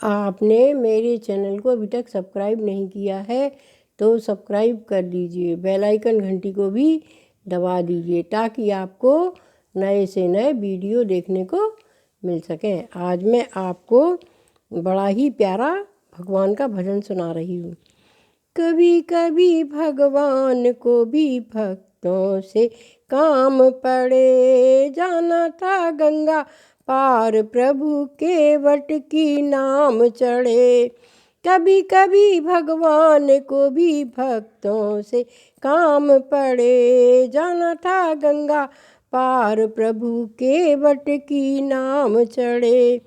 आपने मेरे चैनल को अभी तक सब्सक्राइब नहीं किया है तो सब्सक्राइब कर दीजिए, बेल आइकन घंटी को भी दबा दीजिए ताकि आपको नए से नए वीडियो देखने को मिल सकें। आज मैं आपको बड़ा ही प्यारा भगवान का भजन सुना रही हूँ। कभी कभी भगवान को भी भक्तों से काम पड़े, जाना था गंगा पार प्रभु के वट की नाम चढ़े। कभी कभी भगवान को भी भक्तों से काम पड़े, जाना था गंगा पार प्रभु के वट की नाम चढ़े।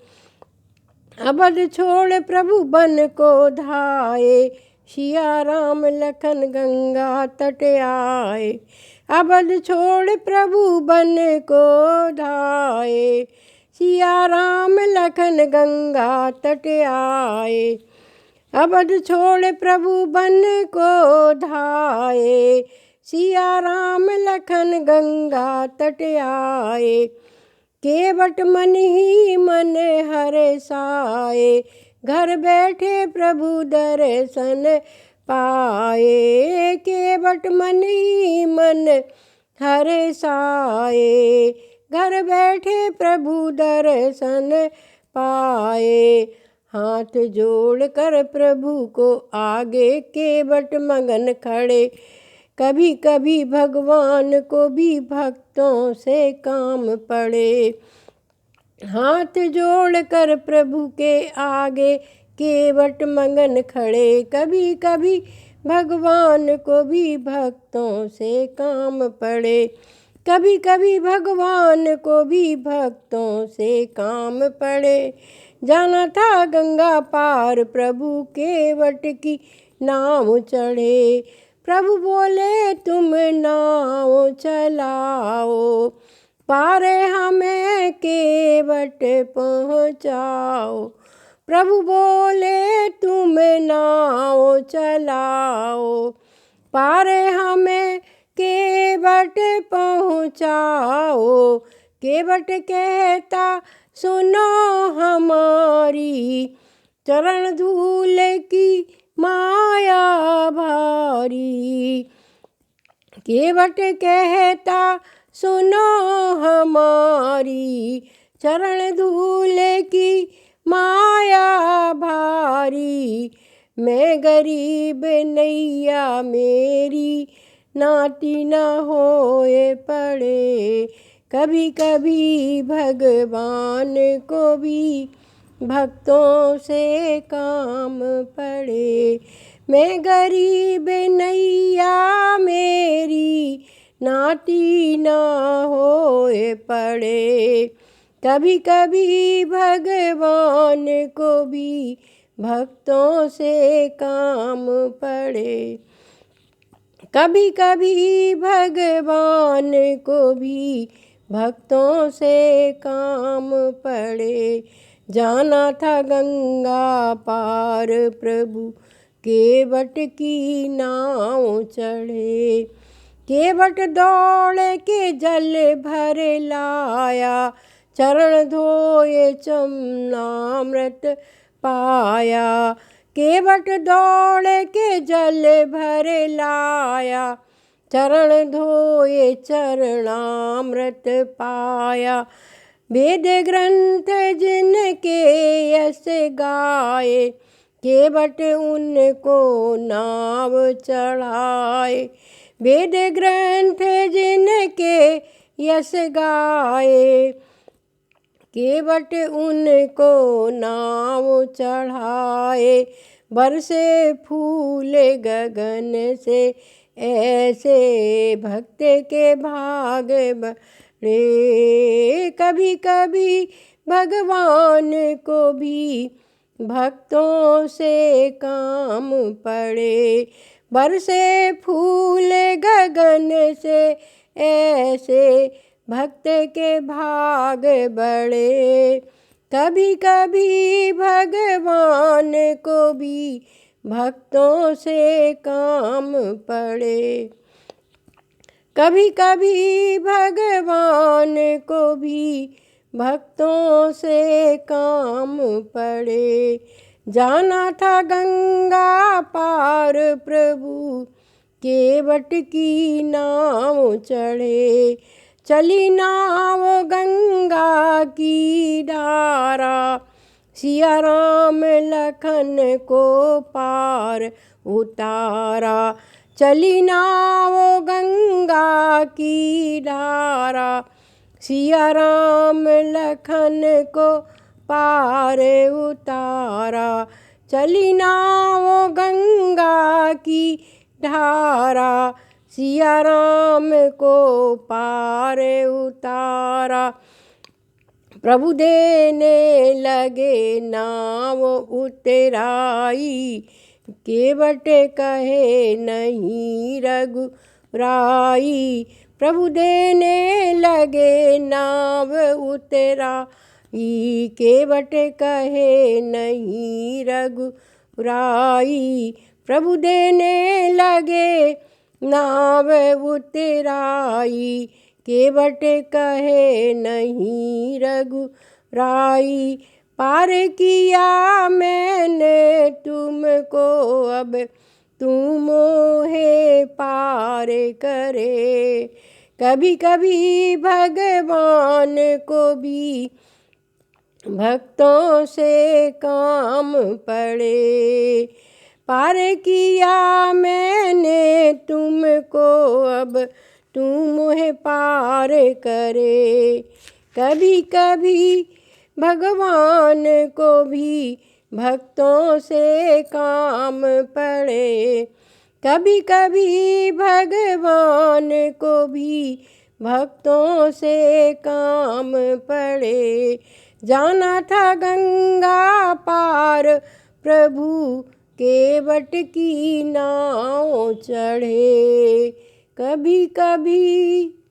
अवध छोड़ प्रभु बन को धाये, सिया राम लखन गंगा तट आए। अवध छोड़ प्रभु बन को धाये, सिया राम लखन गंगा तट आए। अवध छोड़ प्रभु बन को धाये, सिया राम लखन गंगा तट आए। केवट मन ही मन हरे साए, घर बैठे प्रभु दर्शन पाए। केवट मन ही मन हरे साए, घर बैठे प्रभु दर्शन पाए। हाथ जोड़ कर प्रभु को आगे केवट मगन खड़े, कभी कभी भगवान को भी भक्तों से काम पड़े। हाथ जोड़ कर प्रभु के आगे केवट मगन खड़े, कभी कभी भगवान को भी भक्तों से काम पड़े। कभी कभी भगवान को भी भक्तों से काम पड़े, जाना था गंगा पार प्रभु के वट की नाव चढ़े। प्रभु बोले तुम नाव चलाओ, पार हमें केवट पहुँचाओ। प्रभु बोले तुम नाव चलाओ, पार हमें केवट पहुँचाओ। केवट कहता सुनो हमारी, चरण धूल की माया भारी। केवट कहता सुनो हमारी, चरण धूल की माया भारी। मैं गरीब नैया मेरी, नाती न होए पड़े। कभी कभी भगवान को भी भक्तों से काम पड़े। मैं गरीब नैया मेरी, नाती न होए पड़े। कभी कभी भगवान को भी भक्तों से काम पड़े। कभी कभी भगवान को भी भक्तों से काम पड़े, जाना था गंगा पार प्रभु केवट की नाव चढ़े। केवट दौड़ के जल भर लाया, चरण धोए चरणामृत पाया। केवट दौड़ के जल भर लाया, चरण धोए चरणामृत पाया। वेद ग्रंथ जिनके यश गाए, केवट उनको नाव चढ़ाए। वेद ग्रंथ जिनके यश गाए, केवट उनको नाव चढ़ाए। बरसे फूल गगन से ऐसे भक्त के भाग बढ़े। कभी कभी भगवान को भी भक्तों से काम पड़े। बरसे फूल गगन से ऐसे भक्त के भाग बढ़े। कभी कभी भगवान को भी भक्तों से काम पड़े। कभी कभी भगवान को भी भक्तों से काम पड़े। जाना था गंगा पार प्रभु केवट की नाव चढ़े। चली नाव गंगा की धारा सिया राम लखन को पार उतारा। चली नाव गंगा की धारा सिया राम लखन को पार उतारा। चली नाव गंगा की धारा सिया राम को पार उतारा। प्रभु देने लगे नाव उतराई केवट कहे नहीं रघुराई। प्रभु देने लगे नाव उतराई केवट कहे नहीं रघुराई। प्रभु देने लगे नाव उतराई केवट कहे नहीं रघुराई। पार किया मैंने तुमको अब तुम मोहे पार करे। कभी कभी भगवान को भी भक्तों से काम पड़े। पार किया मैंने तुमको अब तुम मोहे पार करे। कभी कभी भगवान को भी भक्तों से काम पड़े। कभी कभी भगवान को भी भक्तों से काम पड़े। जाना था गंगा पार प्रभु केवट की नाव चढ़े। कभी कभी